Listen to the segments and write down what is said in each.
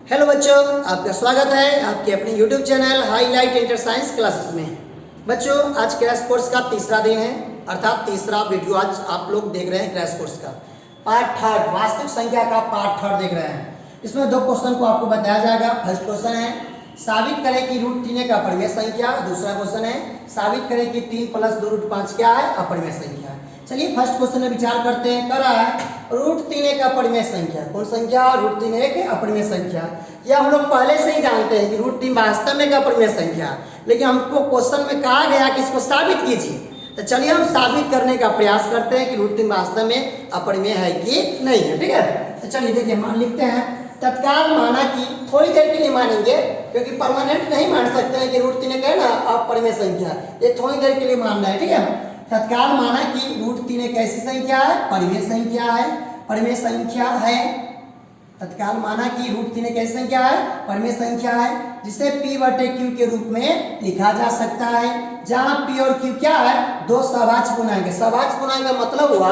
Hello बच्चों, आपका स्वागत है आपके अपने YouTube channel highlight inter science classes में। बच्चों, आज क्रैश कोर्स का तीसरा दिन है, अर्थात तीसरा वीडियो आज आप लोग देख रहे हैं। क्रैश कोर्स का पार्ट थर्ड, वास्तविक संख्या का पार्ट थर्ड देख रहे हैं। इसमें दो क्वेश्चन को आपको बताया जाएगा। फर्स्ट क्वेश्चन है साबित करें कि रूट 3 एक अपरिमेय संख्या। दूसरा क्वेश्चन है साबित करें कि 3 + 2 √ 5 क्या है, अपरिमेय संख्या। चलिए फर्स्ट क्वेश्चन में विचार करते हैं। कह रहा है रूट 3 एक अपरिमेय संख्या। कौन संख्या? रूट 3 एक अपरिमेय संख्या। यह हम लोग पहले से ही जानते हैं कि रूट 3 वास्तव में एक अपरिमेय संख्या, लेकिन हमको क्वेश्चन में कहा गया कि इसको साबित कीजिए। तो चलिए हम साबित करने का प्रयास करते हैं कि रूट 3 वास्तव में अपरिमेय है कि नहीं है। ठीक है, तो चलिए देखिए मान लिखते हैं। तत्काल माना कि थोड़ी देर के लिए मानेंगे, क्योंकि परमानेंट नहीं मान सकते हैं कि रूट 3 एक है ना अपरिमेय संख्या। ये थोड़ी देर के लिए मानना है। ठीक है, तत्काल माना कि रूट 3 एक ऐसी संख्या है, परिमेय संख्या है, परिमेय संख्या है। तत्काल माना कि रूट 3 एक ऐसी संख्या है, परिमेय संख्या है, जिसे P/Q के रूप में लिखा जा सकता है, जहां P और Q क्या है? दो सहभाज्य पूर्णांक है। सहभाज्य पूर्णांक का मतलब हुआ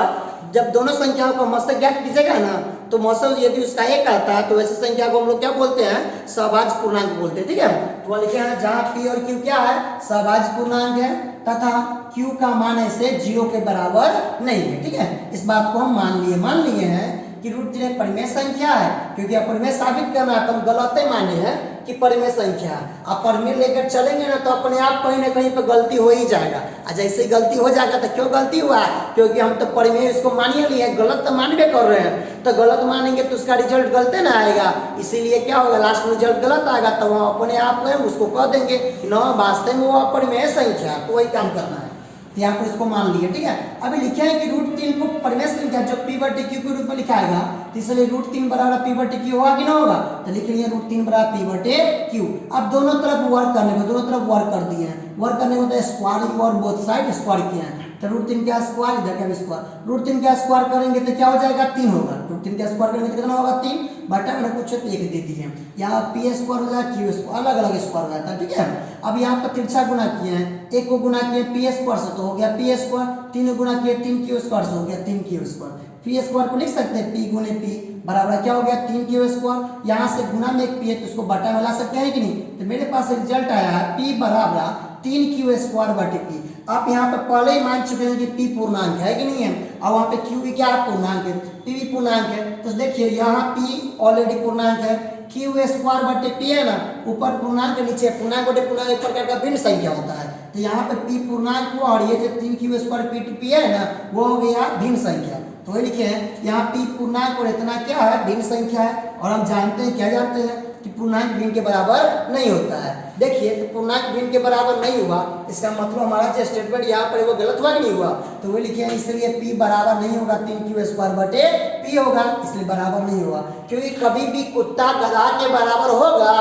जब दोनों संख्याओं का मौसक ज्ञात कीजिएगा ना, तो मौसक यदि उसका एक आता है तो वैसे संख्या को हम लोग क्या बोलते हैं? सहभाज्य पूर्णांक बोलते हैं। ठीक है, तो लिखे हैं जहां P और Q क्या है? सहभाज्य पूर्णांक है, तथा Q का मान ऐसे 0 के बराबर नहीं है। ठीक है, इस बात को हम मान लिए हैं कि रूट 3 एक परिमेय संख्या है, क्योंकि अपरिमेय साबित करना है तो हम गलत ही माने हैं कि परिमेय संख्या है। आप परिमेय लेकर चलेंगे ना तो अपने आप कहीं ना कहीं पर गलती हो ही जाएगा। जैसे ही गलती हो जाएगा तो क्यों गलती हुआ? क्योंकि हम तो परिमेय इसको मानिए लिए, गलत तो मानबे कर रहे हैं। तो गलत मानेंगे तो उसका रिजल्ट गलत ना आएगा, इसीलिए क्या होगा? लास्ट में रिजल्ट गलत आएगा, तो हम अपने आप में उसको कह देंगे कि न वास्तव में वो अपरिमेय संख्या। तो वही काम करना है, यहाँ पर इसको मान लिए। ठीक है, अभी लिखे हैं कि रूट 3 को परिमेय संख्या जो P/Q के रूप में लिखाएगा, तो इसलिए रूट 3 बराबर P/Q होगा कि ना होगा? तो लिख लिए रूट 3 बराबर P/Q। अब दोनों तरफ वर्क करने को, दोनों तरफ वर्क कर दिए हैं। वर्क करने को तो स्क्वायर और बोथ साइड स्क्वायर किए हैं। तो रूट 3 का स्क्वायर, इधर का भी स्क्वायर। रूट 3 का स्क्वायर करेंगे तो क्या हो जाएगा? 3 होगा। रूट 3 का स्क्वायर करेंगे तो कितना होगा? 3 बटा मैंने कुछ तो 1 दे दिए। यहाँ P स्क्वायर हो जाएगा, Q स्क्वायर, अलग अलग स्क्वायर हो जाता है। ठीक है, अब यहाँ पर तिरछा गुना किए हैं, एक को गुना किए P स्क्वायर से तो हो गया P स्क्वायर, 3 गुना किए 3Q स्क्वायर से हो गया 3Q स्क्वायर। P स्क्वायर को लिख सकते हैं P गुने P बराबर क्या हो गया? 3Q square. यहाँ से गुना में एक P है तो उसको बटा में ला सकते हैं कि नहीं? तो मेरे पास रिजल्ट आया है P बराबर 3Q स्क्वायर बटे P। आप यहाँ पे पहले ही मान चुके हैं कि P पूर्णांक है कि नहीं है, और वहाँ पे Q भी क्या है? पूर्णांक है। P भी पूर्णांक है, तो देखिए यहाँ P ऑलरेडी पूर्णांक है, Q स्क्वायर बटे P है ना, ऊपर पूर्णांक नीचे पूर्णांक बटे पूर्णांक एक प्रकार का भिन्न संख्या होता है। तो यहाँ पे P पूर्णांक हुआ और ये जो 3Q स्क्वायर P है ना, वो हो गया भिन्न संख्या। तो वही लिखे हैं यहाँ P पूर्णांक और इतना क्या है? भिन्न संख्या है। और हम जानते हैं, क्या जानते हैं? कि पूर्णांक भिन्न के बराबर नहीं होता है। देखिए, तो पूर्णांक भिन्न के बराबर नहीं हुआ, इसका मतलब हमारा जो स्टेटमेंट यहाँ पर वो गलत हुआ कि नहीं हुआ? तो वो लिखे हैं इसलिए P बराबर नहीं होगा 3Q स्क्वायर बटे P होगा, इसलिए बराबर नहीं होगा। क्योंकि कभी भी कुत्ता गधा के बराबर होगा,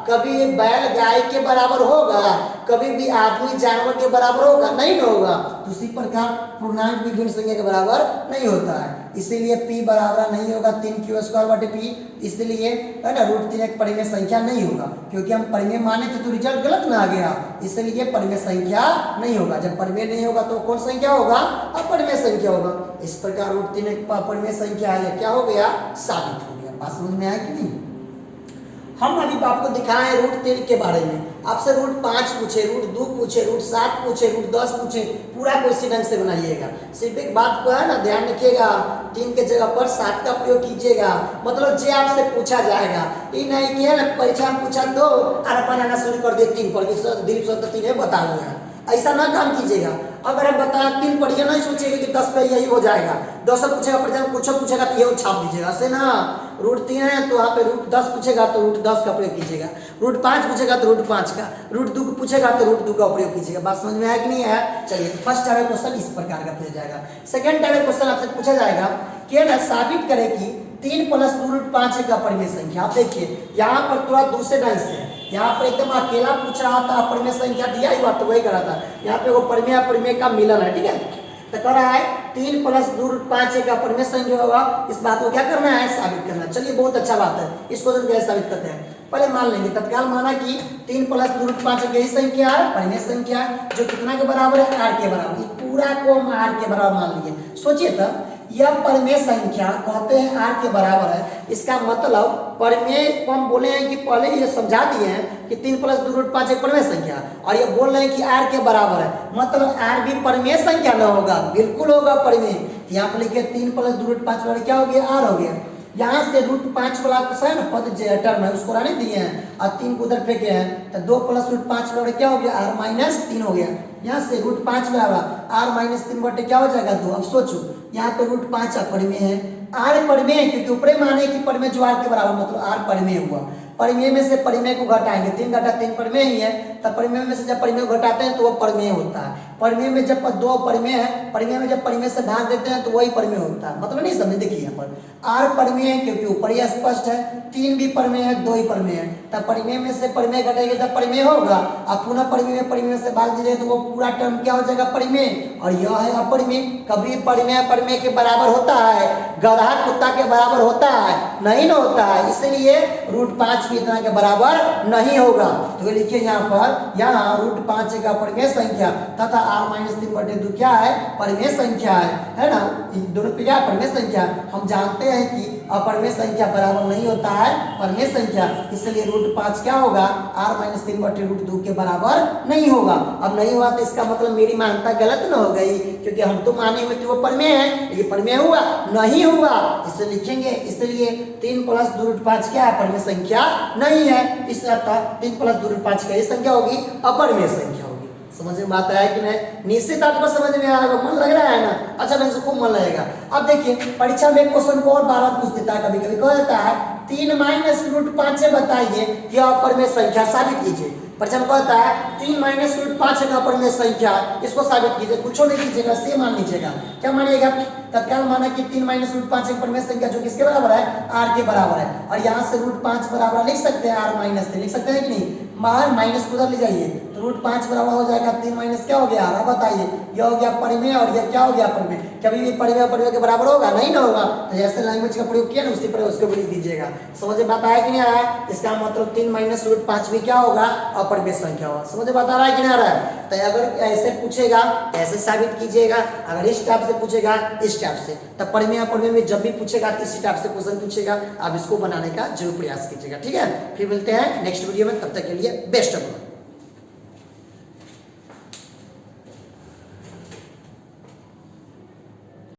कभी बैल गाय के बराबर होगा, कभी भी आदमी जानवर के बराबर होगा नहीं होगा। तो उसी प्रकार पूर्णांक भी भिन्न संख्या के बराबर नहीं होता है, इसीलिए P बराबर नहीं होगा 3Q स्क्वायर बटे P। इसलिए है ना रूट 3 एक परिमेय संख्या नहीं होगा, क्योंकि हम परिमेय माने थे तो रिजल्ट गलत ना आ गया, इसलिए परिमेय संख्या नहीं होगा। जब परिमेय नहीं होगा तो कौन संख्या होगा? अपरिमेय संख्या होगा। इस प्रकार रूट 3 एक अपरिमेय संख्या है, क्या हो गया? साबित हो गया। बात समझ में आया कि नहीं? हम अभी आपको दिखाए रूट 3 के बारे में। आपसे रूट 5 पूछे, रूट 2 पूछे, रूट 7 पूछे, रूट 10 पूछे, पूरा कोई ढंग से बनाइएगा। सिर्फ एक बात को है ना ध्यान रखिएगा, 3 के जगह पर 7 का प्रयोग कीजिएगा। मतलब जो आपसे पूछा जाएगा, ये नहीं कि है ना परीक्षा में पूछा तो और बनाना शुरू कर दिए 3 पर, दिलीप सर तो 3 बता हुए हैं, ऐसा ना काम कीजिएगा। अगर हम बताया 3 पढ़िए, नहीं सोचिएगा कि 10 पे यही हो जाएगा। 10 पूछेगा परीक्षा में, कुछ पूछेगा तो ये छाप दीजिएगा से ना। रूट 3 है तो वहाँ पे रूट 10 पूछेगा तो रूट 10 का प्रयोग कीजिएगा, रूट 5 पूछेगा तो रूट 5 का, रूट 2 पूछेगा तो रूट 2 का प्रयोग कीजिएगा। बात समझ में आया कि नहीं आया? चलिए, फर्स्ट टाइप क्वेश्चन इस प्रकार का पूछा जाएगा। सेकंड टाइप क्वेश्चन आपसे पूछा जाएगा कि ना साबित करें कि 3 + 2 √ 5 एक अपरिमेय संख्या। आप देखिए यहाँ पर थोड़ा दूसरे ढंग से, यहाँ पर एकदम अकेला पूछ रहा था, अपरिमेय संख्या दिया ही बात तो वही कर रहा था। यहाँ पे वो परिमेय अपरिमेय का मिलन है। ठीक है, तो कह रहा है 3 + 2 √ 5 एक अपरिमेय संख्या होगा। इस बात को क्या करना है? साबित करना। चलिए, बहुत अच्छा बात है। इसको तो कैसे साबित करते हैं? पहले मान लेंगे तत्काल माना कि 3 + 2 √ 5 एक यही संख्या है, परिमेय संख्या, जो कितना के बराबर है? 8 के बराबर। पूरा को हम आर के बराबर मान लिए। सोचिए तब, यह परिमेय संख्या कहते हैं आर के बराबर है, इसका मतलब परिमेय को हम बोले हैं कि पहले ये समझा दिए हैं कि 3 + 2√5 एक परिमेय संख्या, और ये बोल रहे हैं कि आर के बराबर है, मतलब आर भी परिमेय संख्या न होगा, बिल्कुल होगा परिमेय। यहाँ पर लिखिए 3 + 2√5 क्या हो गया, आर हो गया। यहाँ से √5 वाला पद टर्म है उसको रहने दिए हैं और 3 को उधर फेंके हैं, तो 2 + √5 क्या हो गया, r - 3 हो गया। यहाँ से √5 बराबर r - 3 बटे क्या हो जाएगा 2। अब सोचो यहाँ पे √5 परिमेय है, r परिमेय है क्योंकि ऊपरे माने कि परिमेय जो r के बराबर, मतलब r परिमेय हुआ। परिमेय में से परिमेय को घटाएंगे, 3 घटा 3 परिमेय ही है, तब परिमेय में से जब परिमेय को घटाते हैं तो वो परिमेय होता है। परिमेय में जब 2 परिमेय है, परिमेय में जब परिमेय से भाग देते हैं तो वही परिमेय होता है, मतलब नहीं समझे। देखिए यहाँ पर r परिमेय है क्योंकि ऊपर ही स्पष्ट है, 3 भी परिमेय है, 2 ही परिमेय है, तब परिमेय में से परिमेय घटाएंगे तब परिमेय होगा, और पुनः परिमेय से भाग दीजिए तो वो पूरा टर्म क्या हो जाएगा, परिमेय। और यह है अपरिमेय। कभी परिमेय के बराबर होता है, गधा कुत्ता के बराबर होता है, नहीं ना होता है, इसलिए √5 भी इतना के बराबर नहीं होगा। तो लिखिए यहाँ पर, यहाँ √5 एक अपरिमेय संख्या तथा r - 3 बटे 2 क्या है, परिमेय संख्या है ना। दोनों पे क्या परिमेय संख्या, हम जानते हैं कि अपरिमेय संख्या बराबर नहीं होता है परिमेय संख्या, इसलिए √5 क्या होगा, r - 3 बटे √2 के बराबर नहीं होगा। अब नहीं हुआ तो इसका मतलब मेरी मान्यता गलत न हो गई, क्योंकि हम तो माने हुए थे वो परिमेय है, लेकिन परिमेय हुआ नहीं हुआ, इसे लिखेंगे। इसलिए 3 + 2√5 क्या है, परिमेय संख्या नहीं है, इस अर्थात 3 + 2√5 क्या संख्या होगी, अपरिमेय संख्या होगी। समझ में बात आया कि नहीं, निश्चित आपको समझ में आएगा, मन लग रहा है ना, अच्छा ढंग से खूब मन लगेगा। अब देखिए परीक्षा में क्वेश्चन को और बार पूछ देता है, कभी कभी कह देता है 3 - √5 से बताइए कि अपरिमेय संख्या साबित कीजिए। परीक्षा में कहता है 3 - √5 एक अपरिमेय संख्या, इसको साबित कीजिए। कुछ नहीं कीजिएगा, से मान लीजिएगा। क्या मानिएगा, तत्काल माना कि 3 - √5 एक परिमेय संख्या जो किसके बराबर है, r के बराबर है, और यहाँ से √5 बराबर लिख सकते हैं r - 3 लिख सकते हैं कि नहीं, बाहर माइनस को उधर ले जाइए तो √5 बराबर हो जाएगा 3 - क्या हो गया, r। बताइए यह हो गया परिमेय और यह क्या हो गया, परिमेय। कभी भी परिमेय के बराबर होगा नहीं ना होगा, तो जैसे लैंग्वेज का प्रयोग किया ना उसी पर उसको भी लिख दीजिएगा। समझ में बात आया कि नहीं आया, इसका मतलब 3 - √5 भी क्या होगा, अपरिमेय संख्या होगा। समझ में बात आ रहा है कि नहीं आ रहा है। तो अगर ऐसे पूछेगा ऐसे साबित कीजिएगा, अगर इस टाइप से पूछेगा इस टाइप से, तब परिमेय अपरिमेय में जब भी पूछेगा तो इसी टाइप से क्वेश्चन पूछेगा, आप इसको बनाने का जरूर प्रयास कीजिएगा। ठीक है, फिर मिलते हैं नेक्स्ट वीडियो में, तब तक के लिए बेस्ट ऑफ लक।